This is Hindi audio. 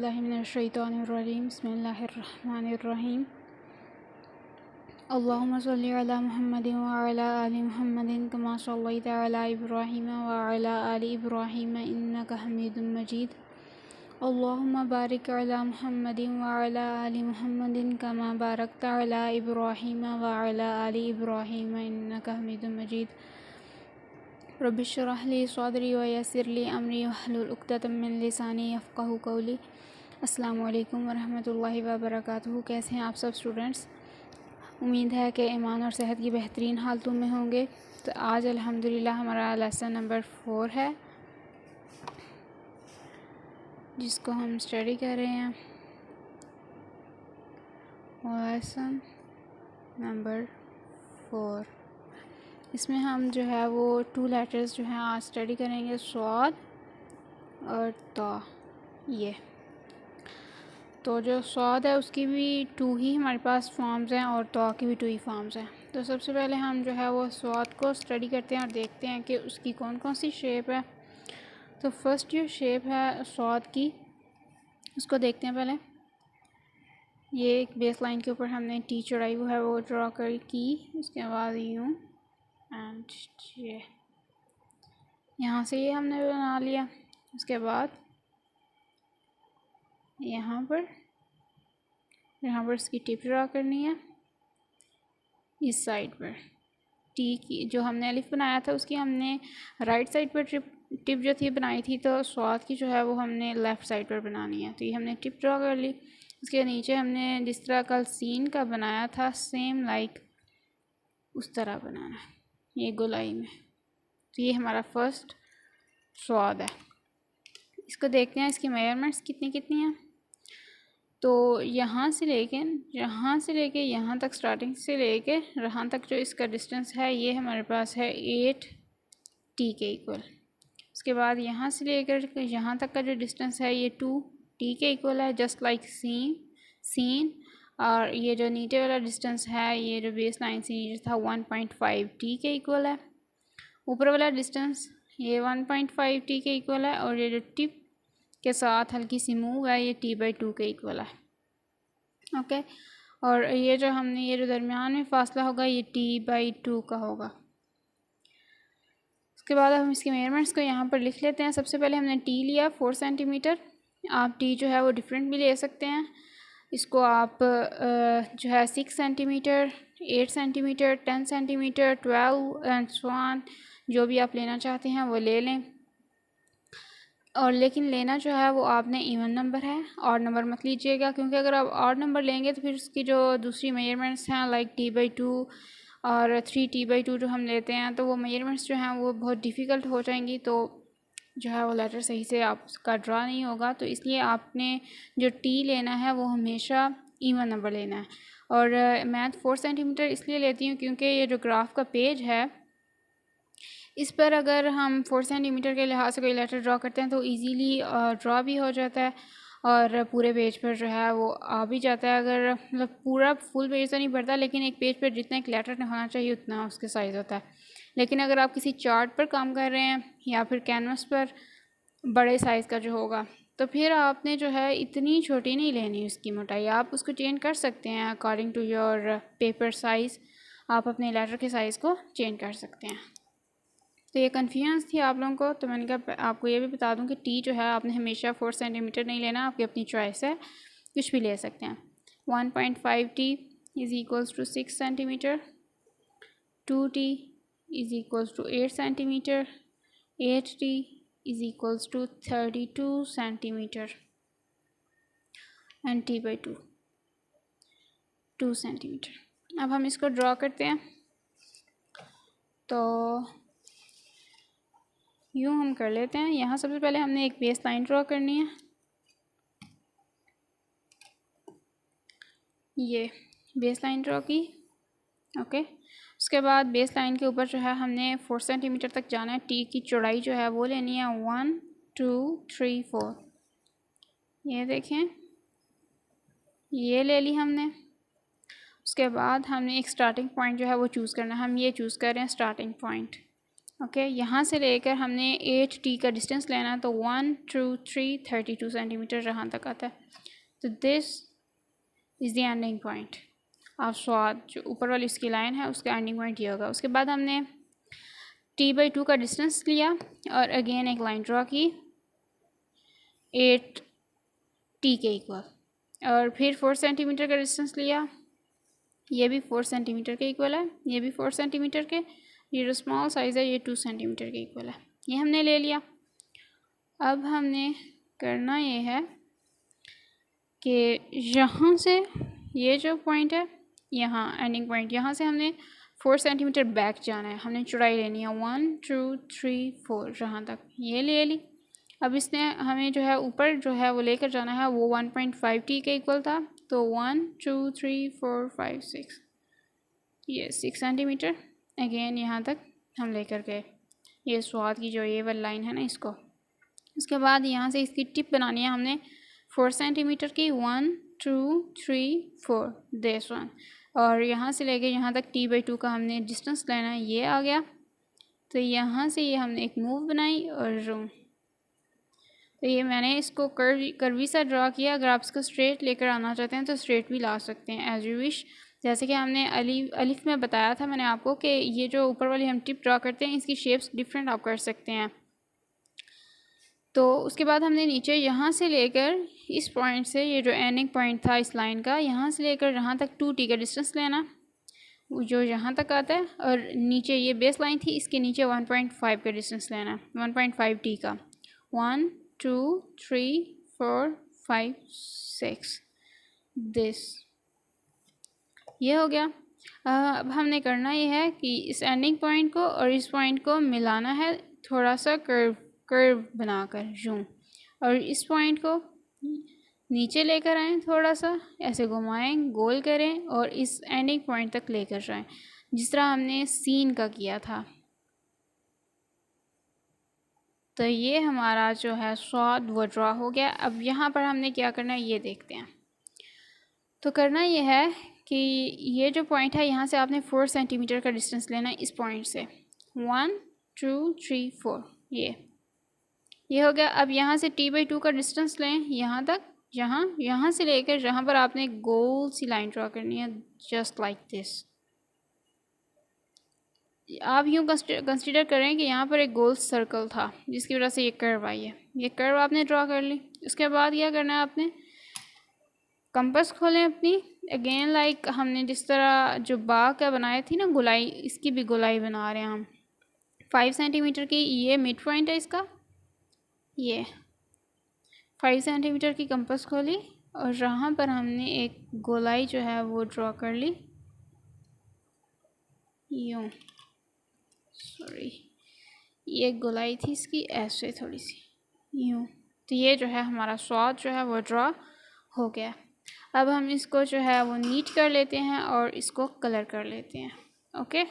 बिस्मिल्लाहि मिनश्शैतानिर्रजीम बिस्मिल्लाहिर्रहमानिर्रहीम अल्लाहुम्मा सल्लि अला मुहम्मदिन व अला आलि मुहम्मदिन कमा सल्लैता अला इब्राहीम व अला आलि इब्राहीम इन्नका हमीदुम मजीद अल्लाहुम्मा बारिक अला मुहम्मदिन व अला आलि मुहम्मदिन कमा बारकता अला इब्राहीम व अला आलि इब्राहीम इन्नका हमीदुम मजीद रब्बि इश्रह ली सदरी व यस्सिर ली अमरी वहलुल उक़दतम मिन लिसानी यफ़क़हू क़ौली। अस्सलामु अलैकुम वरहमतुल्लाहि व बरकातुहू। कैसे हैं आप सब स्टूडेंट्स? उम्मीद है कि ईमान और सेहत की बेहतरीन हालतों में होंगे। तो आज अल्हम्दुलिल्लाह हमारा लेसन नंबर 4 है जिसको हम स्टडी कर रहे हैं। लेसन नंबर 4 इसमें हम जो है वो 2 लेटर्स जो हैं आज स्टडी करेंगे, स्वाद और ता। ये तो जो स्वाद है उसकी भी 2 ही हमारे पास फॉर्म्स हैं और ता की भी 2 ही फॉर्म्स हैं। तो सबसे पहले हम जो है वो स्वाद को स्टडी करते हैं और देखते हैं कि उसकी कौन कौन सी शेप है। तो फर्स्ट जो शेप है स्वाद की उसको देखते हैं। पहले ये एक बेस लाइन के ऊपर हमने टी चढ़ाई हुआ है वो ड्रा कर की। उसके बाद यूँ एंड ये यहाँ से ये हमने बना लिया। उसके बाद यहाँ पर इसकी टिप ड्रा करनी है। इस साइड पर टी की जो हमने अलिफ बनाया था उसकी हमने राइट साइड पर टिप जो थी बनाई थी, तो स्वाद की जो है वो हमने लेफ़्ट साइड पर बनानी है। तो ये हमने टिप ड्रा कर ली। उसके नीचे हमने जिस तरह कल सीन का बनाया था सेम लाइक उस तरह बनाना है ये गोलाई में। तो ये हमारा फर्स्ट स्वाद है। इसको देखते हैं इसकी मेजरमेंट्स कितनी कितनी हैं। तो यहाँ से लेके यहाँ तक स्टार्टिंग से लेके यहाँ तक जो इसका डिस्टेंस है ये हमारे पास है 8 टी के इक्वल। उसके बाद यहाँ से लेकर यहाँ तक का जो डिस्टेंस है ये 2 टी के इक्वल है, जस्ट लाइक सीन। और ये जो नीचे वाला डिस्टेंस है ये जो बेस लाइन से नीचे था 1.5 टी के इक्वल है। ऊपर वाला डिस्टेंस ये 1.5 टी के इक्वल है और ये जो टिप के साथ हल्की सी मूव है ये t/2 के इक्वल है। ओके और ये जो हमने ये जो दरमियान में फासला होगा ये t/2 का होगा। उसके बाद हम इसके मेजरमेंट्स को यहाँ पर लिख लेते हैं। सबसे पहले हमने t लिया 4 सेंटीमीटर। आप t जो है वो डिफरेंट भी ले सकते हैं। इसको आप जो है 6 centimetre, 8 centimetre, 10 centimetre, 12 and so on जो भी आप लेना चाहते हैं वो ले लें। और लेकिन लेना जो है वो आपने इवन नंबर है, ऑड नंबर मत लीजिएगा, क्योंकि अगर आप ऑड नंबर लेंगे तो फिर उसकी जो दूसरी मेजरमेंट्स हैं लाइक t/2 और 3t/2 जो हम लेते हैं तो वो मेजरमेंट्स जो हैं वो बहुत डिफ़िकल्ट हो जाएंगी। तो जो है वो लेटर सही से आपका ड्रा नहीं होगा। तो इसलिए आपने जो t लेना है वो हमेशा इवन नंबर लेना है। और मैं 4 सेंटीमीटर इसलिए लेती हूँ क्योंकि ये जो ग्राफ का पेज है इस पर अगर हम 4 सेंटीमीटर के लिहाज से कोई लेटर ड्रा करते हैं तो इजीली ड्रा भी हो जाता है और पूरे पेज पर जो है वो आ भी जाता है। अगर मतलब पूरा फुल पेज तो नहीं भरता, लेकिन एक पेज पर जितना एक लेटर होना चाहिए उतना उसके साइज़ होता है। लेकिन अगर आप किसी चार्ट पर काम कर रहे हैं या फिर कैनवस पर बड़े साइज़ का जो होगा तो फिर आपने जो है इतनी छोटी नहीं लेनी उसकी मोटाई। आप उसको चेंज कर सकते हैं according to your paper size. आप अपने लेटर के साइज़ को चेंज कर सकते हैं। तो ये कन्फ्यूजन थी आप लोगों को, तो मैंने कहा आपको ये भी बता दूं कि टी जो है आपने हमेशा 4 सेंटीमीटर नहीं लेना, आपकी अपनी चॉइस है, कुछ भी ले सकते हैं। 1.5 T is equals to 6 centimetre, 2 T is equals to 8 centimetre, 8 T is equals to 32 centimetre and t/2 2 centimetre. अब हम इसको ड्रॉ करते हैं। तो यूँ हम कर लेते हैं। यहाँ सबसे पहले हमने एक बेस लाइन ड्रॉ करनी है। ये बेस लाइन ड्रॉ की। ओके उसके बाद बेस लाइन के ऊपर जो है हमने 4 सेंटीमीटर तक जाना है। टी की चौड़ाई जो है वो लेनी है 1 2 3 4। ये देखें ये ले ली हमने। उसके बाद हमने एक स्टार्टिंग पॉइंट जो है वो चूज़ करना है। हम ये चूज़ कर रहे हैं स्टार्टिंग पॉइंट। ओके, यहाँ से लेकर हमने 8t का डिस्टेंस लेना है, तो 1 2 3 32 सेंटीमीटर जहाँ तक आता है। तो this is the ending point. आप स्वाद जो ऊपर वाली इसकी लाइन है उसका एंडिंग पॉइंट ये होगा। उसके बाद हमने t/2 का डिस्टेंस लिया और अगेन एक लाइन ड्रॉ की 8t के इक्वल, और फिर 4 सेंटीमीटर का डिस्टेंस लिया, ये भी 4 सेंटीमीटर के इक्वल है, ये भी 4 सेंटीमीटर के, ये जो स्मॉल साइज़ है ये 2 सेंटीमीटर के इक्वल है, ये हमने ले लिया। अब हमने करना ये है कि यहाँ से ये जो पॉइंट है, यहाँ एंडिंग पॉइंट, यहाँ से हमने 4 सेंटीमीटर बैक जाना है, हमने चौड़ाई लेनी है 1 2 3 4 जहाँ तक, ये ले ली। अब इसने हमें जो है ऊपर जो है वो लेकर जाना है, वो 1.5t के इक्वल था, तो 1 2 3 4 5 6, ये 6 सेंटीमीटर अगेन यहाँ तक हम लेकर गए, ये स्वाद की जो ये वाली लाइन है ना इसको। उसके बाद यहाँ से इसकी टिप बनानी है हमने 4 सेंटीमीटर की, 1 2 3 4 दिस वन, और यहाँ से लेके यहाँ तक t/2 का हमने डिस्टेंस लेना है, ये आ गया। तो यहाँ से ये हमने एक मूव बनाई और तो ये मैंने इसको कर्वी सा ड्रा किया। अगर आप इसको स्ट्रेट लेकर आना चाहते हैं तो स्ट्रेट भी ला सकते हैं एज यू विश। जैसे कि हमने अलिफ में बताया था मैंने आपको कि ये जो ऊपर वाली हम टिप ड्रा करते हैं इसकी शेप्स डिफरेंट आप कर सकते हैं। तो उसके बाद हमने नीचे यहाँ से लेकर इस पॉइंट से, ये जो एंडिंग पॉइंट था इस लाइन का, यहाँ से लेकर यहाँ तक 2t का डिस्टेंस लेना जो यहाँ तक आता है, और नीचे ये बेस लाइन थी इसके नीचे 1.5 का डिस्टेंस लेना, 1.5t का, 1 2 3 4 5 6 दिस, ये हो गया। अब हमने करना ये है कि इस एंडिंग पॉइंट को और इस पॉइंट को मिलाना है, थोड़ा सा कर्व बनाकर यूँ, और इस पॉइंट को नीचे लेकर आएँ, थोड़ा सा ऐसे घुमाएं, गोल करें और इस एंडिंग पॉइंट तक लेकर जाएं, जिस तरह हमने सीन का किया था। तो ये हमारा जो है स्वाद वो ड्रा हो गया। अब यहाँ पर हमने क्या करना है ये देखते हैं। तो करना ये है कि ये जो पॉइंट है यहाँ से आपने 4 सेंटीमीटर का डिस्टेंस लेना है इस पॉइंट से, 1 2 3 4, ये हो गया। अब यहाँ से t/2 का डिस्टेंस लें यहाँ तक, यहाँ से लेकर जहाँ पर आपने गोल सी लाइन ड्रा करनी है, जस्ट लाइक दिस। आप यूँ कंसिडर करें कि यहाँ पर एक गोल सर्कल था जिसकी वजह से ये कर्व आई है, ये कर्व आपने ड्रा कर ली। उसके बाद क्या करना है, आपने कंपास खोलें अपनी, अगेन लाइक हमने जिस तरह जो बाग का बनाई थी ना गोलाई, इसकी भी गोलाई बना रहे हैं हम 5 सेंटीमीटर की। ये मिड पॉइंट है इसका, ये 5 सेंटीमीटर की कंपास खोली और यहाँ पर हमने एक गोलाई जो है वो ड्रॉ कर ली, यूँ, सॉरी ये गोलाई थी इसकी ऐसे थोड़ी सी यूँ। तो ये जो है हमारा स्वाद जो है वो ड्रॉ हो गया। अब हम इसको जो है वो नीट कर लेते हैं और इसको कलर कर लेते हैं। ओके।